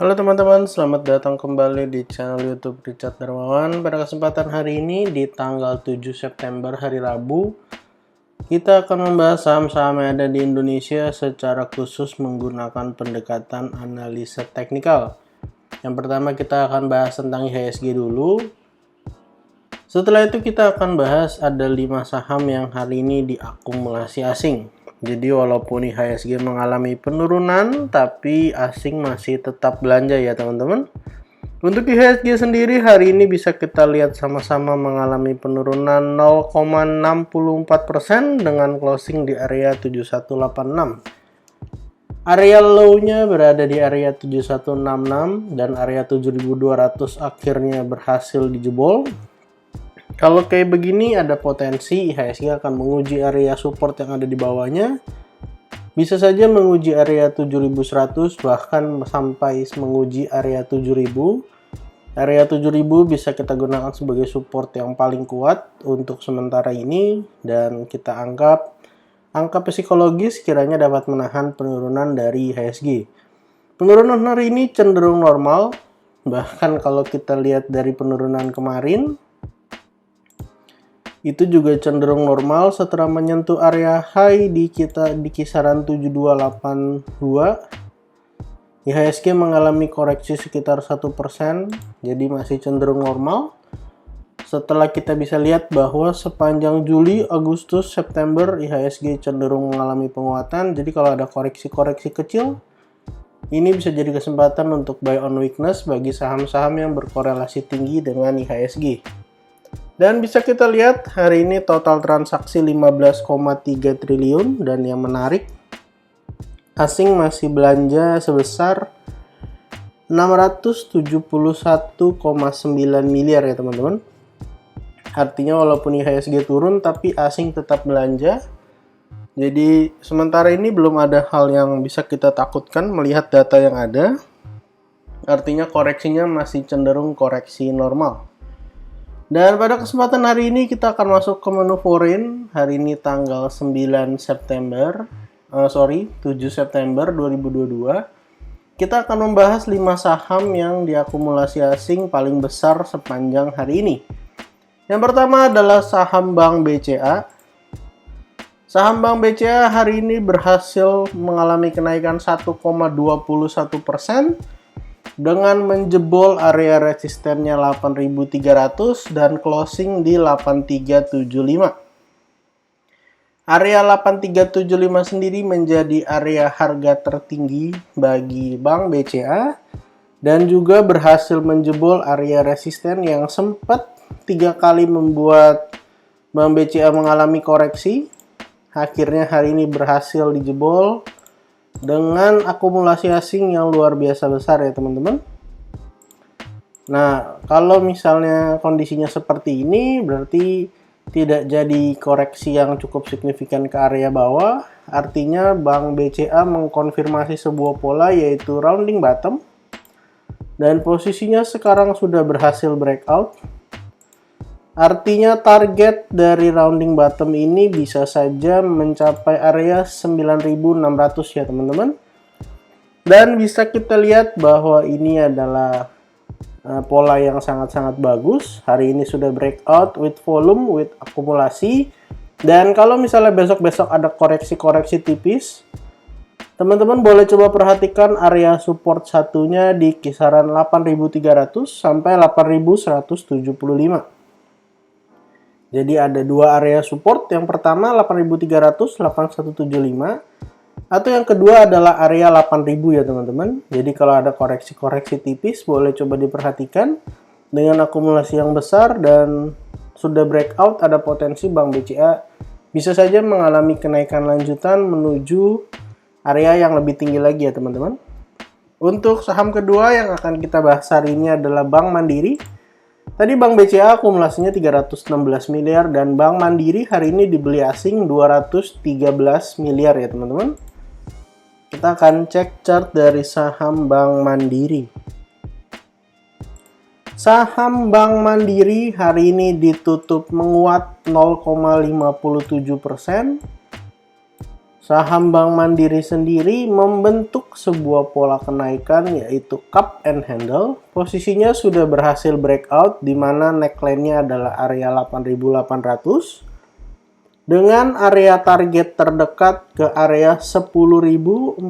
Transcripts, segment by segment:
Halo teman-teman, selamat datang kembali di channel YouTube Richard Darmawan. Pada kesempatan hari ini di tanggal 7 September hari Rabu, kita akan membahas saham-saham yang ada di Indonesia secara khusus menggunakan pendekatan analisa teknikal. Yang pertama kita akan bahas tentang IHSG dulu. Setelah itu kita akan bahas ada 5 saham yang hari ini diakumulasi asing. Jadi walaupun IHSG mengalami penurunan, tapi asing masih tetap belanja ya teman-teman. Untuk IHSG sendiri hari ini bisa kita lihat sama-sama mengalami penurunan 0,64% dengan closing di area 7186. Area low-nya berada di area 7166 dan area 7200 akhirnya berhasil dijebol. Kalau kayak begini ada potensi IHSG akan menguji area support yang ada di bawahnya. Bisa saja menguji area 7100 bahkan sampai menguji area 7000. Area 7000 bisa kita gunakan sebagai support yang paling kuat untuk sementara ini dan kita anggap angka psikologis kiranya dapat menahan penurunan dari IHSG. Penurunan hari ini cenderung normal, bahkan kalau kita lihat dari penurunan kemarin itu juga cenderung normal setelah menyentuh area high di kisaran 7282. IHSG mengalami koreksi sekitar 1%, jadi masih cenderung normal. Setelah kita bisa lihat bahwa sepanjang Juli, Agustus, September IHSG cenderung mengalami penguatan. Jadi kalau ada koreksi-koreksi kecil, ini bisa jadi kesempatan untuk buy on weakness bagi saham-saham yang berkorelasi tinggi dengan IHSG. Dan bisa kita lihat hari ini total transaksi 15,3 triliun dan yang menarik asing masih belanja sebesar 671,9 miliar ya teman-teman. Artinya walaupun IHSG turun tapi asing tetap belanja. Jadi sementara ini belum ada hal yang bisa kita takutkan melihat data yang ada. Artinya koreksinya masih cenderung koreksi normal. Dan pada kesempatan hari ini kita akan masuk ke menu foreign. Hari ini tanggal 7 September 2022. Kita akan membahas 5 saham yang diakumulasi asing paling besar sepanjang hari ini. Yang pertama adalah saham Bank BCA. Saham Bank BCA hari ini berhasil mengalami kenaikan 1,21% dengan menjebol area resistennya 8.300 dan closing di 8.375. Area 8.375 sendiri menjadi area harga tertinggi bagi Bank BCA dan juga berhasil menjebol area resisten yang sempat 3 kali membuat Bank BCA mengalami koreksi. Akhirnya hari ini berhasil dijebol dengan akumulasi asing yang luar biasa besar ya teman-teman. Nah, kalau misalnya kondisinya seperti ini berarti tidak jadi koreksi yang cukup signifikan ke area bawah. Artinya Bank BCA mengkonfirmasi sebuah pola yaitu rounding bottom. Dan posisinya sekarang sudah berhasil breakout. Artinya target dari rounding bottom ini bisa saja mencapai area 9.600 ya teman-teman. Dan bisa kita lihat bahwa ini adalah pola yang sangat-sangat bagus. Hari ini sudah breakout with volume, with akumulasi. Dan kalau misalnya besok-besok ada koreksi-koreksi tipis, teman-teman boleh coba perhatikan area support satunya di kisaran 8.300 sampai 8.175. Jadi ada dua area support, yang pertama 8.300, 8.175, atau yang kedua adalah area 8.000 ya teman-teman. Jadi kalau ada koreksi-koreksi tipis boleh coba diperhatikan dengan akumulasi yang besar dan sudah breakout ada potensi Bank BCA bisa saja mengalami kenaikan lanjutan menuju area yang lebih tinggi lagi ya teman-teman. Untuk saham kedua yang akan kita bahas hari ini adalah Bank Mandiri. Tadi Bank BCA akumulasinya 316 miliar dan Bank Mandiri hari ini dibeli asing 213 miliar ya teman-teman. Kita akan cek chart dari saham Bank Mandiri. Saham Bank Mandiri hari ini ditutup menguat 0,57%. Saham Bank Mandiri sendiri membentuk sebuah pola kenaikan yaitu cup and handle. Posisinya sudah berhasil breakout di mana neckline-nya adalah area 8.800 dengan area target terdekat ke area 10.425.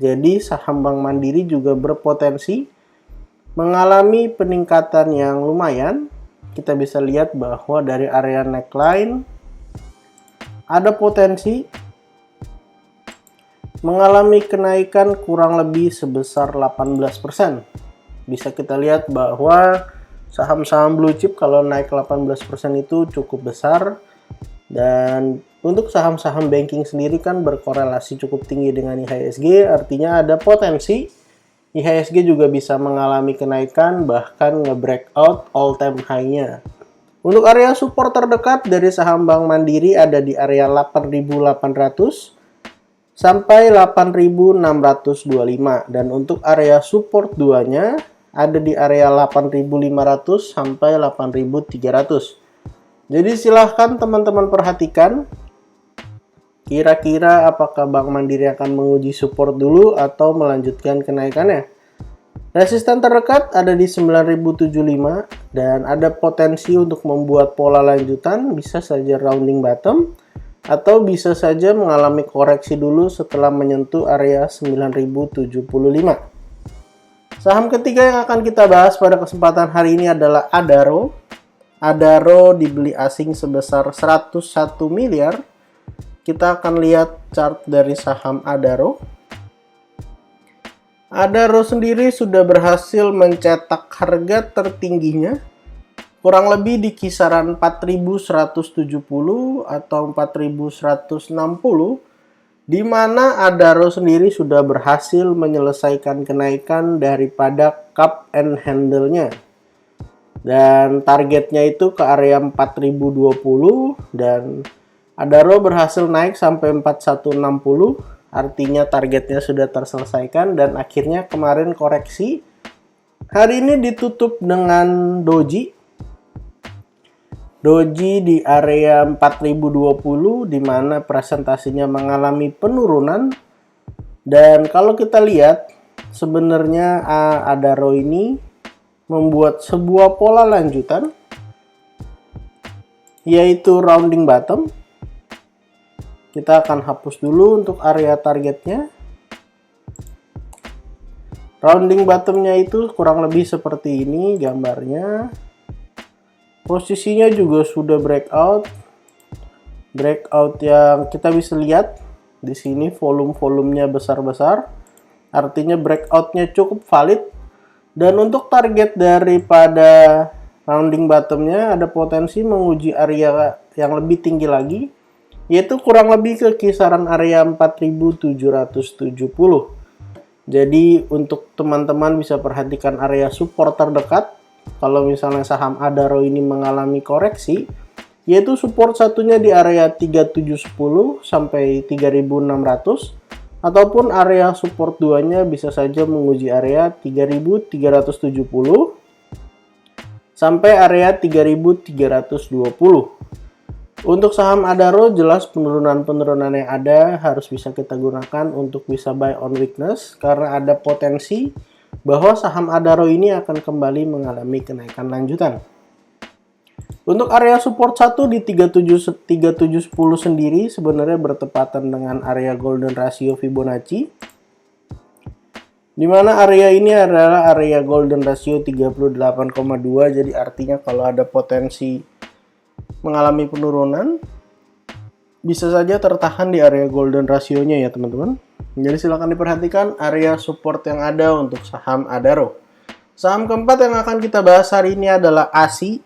Jadi saham Bank Mandiri juga berpotensi mengalami peningkatan yang lumayan. Kita bisa lihat bahwa dari area neckline ada potensi mengalami kenaikan kurang lebih sebesar 18%. Bisa kita lihat bahwa saham-saham blue chip kalau naik 18% itu cukup besar. Dan untuk saham-saham banking sendiri kan berkorelasi cukup tinggi dengan IHSG, artinya ada potensi IHSG juga bisa mengalami kenaikan bahkan nge-breakout all time high-nya. Untuk area support terdekat dari saham Bank Mandiri ada di area 8.800 sampai 8.625 dan untuk area support duanya ada di area 8.500 sampai 8.300. Jadi silahkan teman-teman perhatikan kira-kira apakah Bank Mandiri akan menguji support dulu atau melanjutkan kenaikannya. Resisten terdekat ada di 9.075 dan ada potensi untuk membuat pola lanjutan, bisa saja rounding bottom atau bisa saja mengalami koreksi dulu setelah menyentuh area 9.075. Saham ketiga yang akan kita bahas pada kesempatan hari ini adalah Adaro. Adaro dibeli asing sebesar 101 miliar. Kita akan lihat chart dari saham Adaro. Adaro sendiri sudah berhasil mencetak harga tertingginya kurang lebih di kisaran 4.170 atau 4.160, di mana Adaro sendiri sudah berhasil menyelesaikan kenaikan daripada cup and handle-nya. Dan targetnya itu ke area 4.020 dan Adaro berhasil naik sampai 4.160. Artinya targetnya sudah terselesaikan dan akhirnya kemarin koreksi. Hari ini ditutup dengan doji. Doji di area 4020 di mana presentasinya mengalami penurunan. Dan kalau kita lihat sebenarnya Adaro ini membuat sebuah pola lanjutan yaitu rounding bottom. Kita akan hapus dulu untuk area targetnya. Rounding bottomnya itu kurang lebih seperti ini gambarnya. Posisinya juga sudah breakout. Breakout yang kita bisa lihat di sini volume-volumenya besar-besar. Artinya breakoutnya cukup valid. Dan untuk target daripada rounding bottomnya ada potensi menguji area yang lebih tinggi lagi, yaitu kurang lebih ke kisaran area 4.770. Jadi untuk teman-teman bisa perhatikan area support terdekat. Kalau misalnya saham Adaro ini mengalami koreksi, yaitu support satunya di area 3710 sampai 3600, ataupun area support duanya bisa saja menguji area 3370 sampai area 3320. Untuk saham Adaro jelas penurunan-penurunan yang ada harus bisa kita gunakan untuk bisa buy on weakness karena ada potensi bahwa saham Adaro ini akan kembali mengalami kenaikan lanjutan. Untuk area support 1 di 3710 sendiri sebenarnya bertepatan dengan area golden ratio Fibonacci, di mana area ini adalah area golden ratio 38,2. Jadi artinya kalau ada potensi mengalami penurunan bisa saja tertahan di area golden rasionya ya teman-teman. Jadi silakan diperhatikan area support yang ada untuk saham Adaro. Saham keempat yang akan kita bahas hari ini adalah ASI.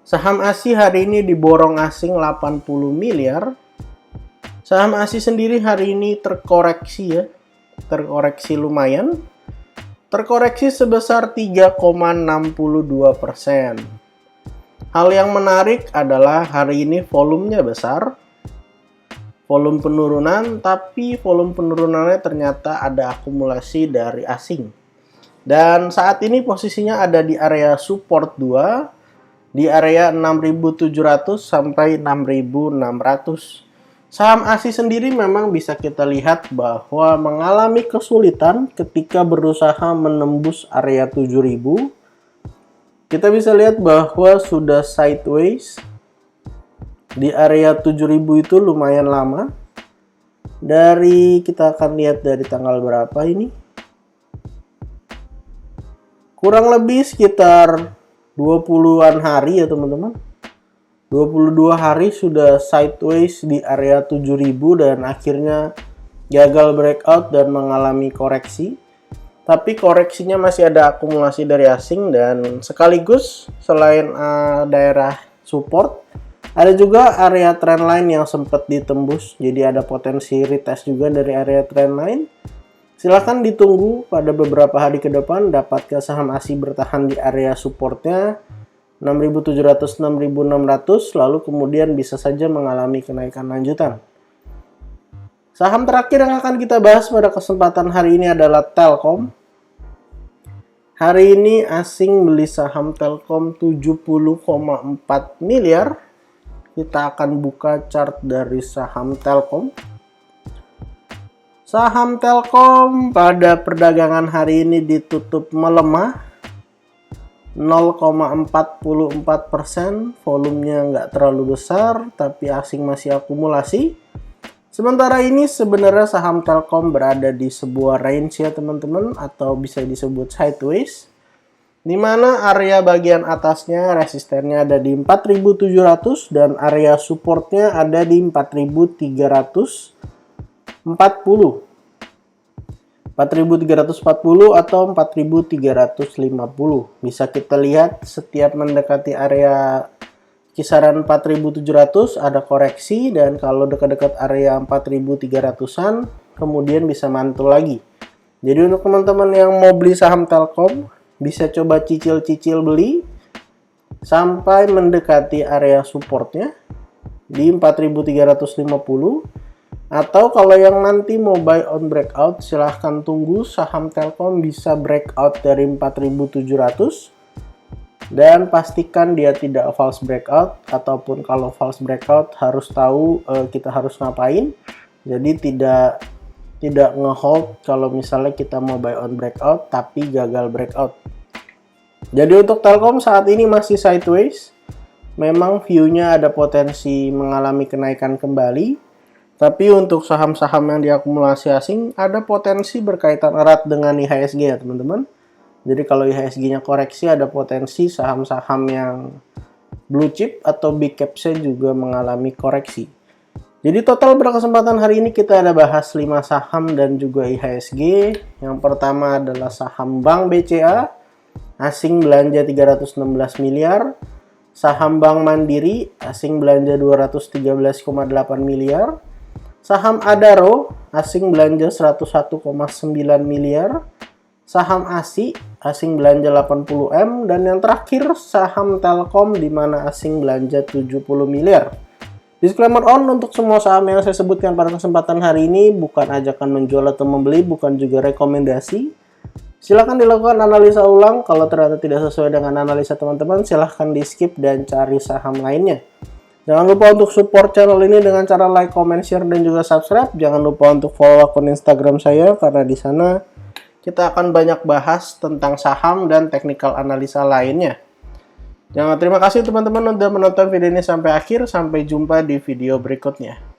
Saham ASI hari ini diborong asing 80 miliar. Saham ASI sendiri hari ini terkoreksi ya. Terkoreksi lumayan. Terkoreksi sebesar 3,62%. Hal yang menarik adalah hari ini volumenya besar. Volume penurunan, tapi volume penurunannya ternyata ada akumulasi dari asing. Dan saat ini posisinya ada di area support 2 di area 6.700 sampai 6.600. Saham ASI sendiri memang bisa kita lihat bahwa mengalami kesulitan ketika berusaha menembus area 7.000. Kita bisa lihat bahwa sudah sideways di area 7.000 itu lumayan lama. Kita akan lihat dari tanggal berapa ini. Kurang lebih sekitar 20-an hari ya teman-teman. 22 hari sudah sideways di area 7.000 dan akhirnya gagal breakout dan mengalami koreksi. Tapi koreksinya masih ada akumulasi dari asing dan sekaligus selain daerah support, ada juga area trendline yang sempat ditembus. Jadi ada potensi retest juga dari area trendline. Silahkan ditunggu pada beberapa hari ke depan dapatkah saham ASI bertahan di area supportnya 6.700-6.600, lalu kemudian bisa saja mengalami kenaikan lanjutan. Saham terakhir yang akan kita bahas pada kesempatan hari ini adalah Telkom. Hari ini asing beli saham Telkom 70,4 miliar. Kita akan buka chart dari saham Telkom. Saham Telkom pada perdagangan hari ini ditutup melemah 0,44%, volumenya nggak terlalu besar, tapi asing masih akumulasi. Sementara ini sebenarnya saham Telkom berada di sebuah range ya teman-teman, atau bisa disebut sideways, di mana area bagian atasnya resistennya ada di 4.700 dan area supportnya ada di 4.340. 4.340 atau 4.350. Bisa kita lihat setiap mendekati area kisaran 4.700 ada koreksi, dan kalau dekat-dekat area 4.300-an kemudian bisa mantul lagi. Jadi untuk teman-teman yang mau beli saham Telkom bisa coba cicil-cicil beli sampai mendekati area supportnya di 4.350. Atau kalau yang nanti mau buy on breakout, silahkan tunggu saham Telkom bisa breakout dari 4.700 dan pastikan dia tidak false breakout, ataupun kalau false breakout harus tahu kita harus ngapain. Jadi tidak ngehold kalau misalnya kita mau buy on breakout tapi gagal breakout. Jadi untuk Telkom saat ini masih sideways. Memang view-nya ada potensi mengalami kenaikan kembali. Tapi untuk saham-saham yang diakumulasi asing ada potensi berkaitan erat dengan IHSG ya teman-teman. Jadi kalau IHSG-nya koreksi ada potensi saham-saham yang blue chip atau big caps juga mengalami koreksi. Jadi total berkesempatan hari ini kita ada bahas 5 saham dan juga IHSG. Yang pertama adalah saham Bank BCA, asing belanja 316 miliar. Saham Bank Mandiri, asing belanja 213,8 miliar. Saham Adaro, asing belanja 101,9 miliar. Saham ASI, asing belanja 80M. Dan yang terakhir, saham Telkom, di mana asing belanja 70 miliar. Disclaimer on, untuk semua saham yang saya sebutkan pada kesempatan hari ini bukan ajakan menjual atau membeli, bukan juga rekomendasi. Silahkan dilakukan analisa ulang. Kalau ternyata tidak sesuai dengan analisa teman-teman, silahkan di skip dan cari saham lainnya. Jangan lupa untuk support channel ini dengan cara like, comment, share, dan juga subscribe. Jangan lupa untuk follow akun Instagram saya, karena di sana kita akan banyak bahas tentang saham dan technical analisa lainnya. Terima kasih teman-teman sudah menonton video ini sampai akhir. Sampai jumpa di video berikutnya.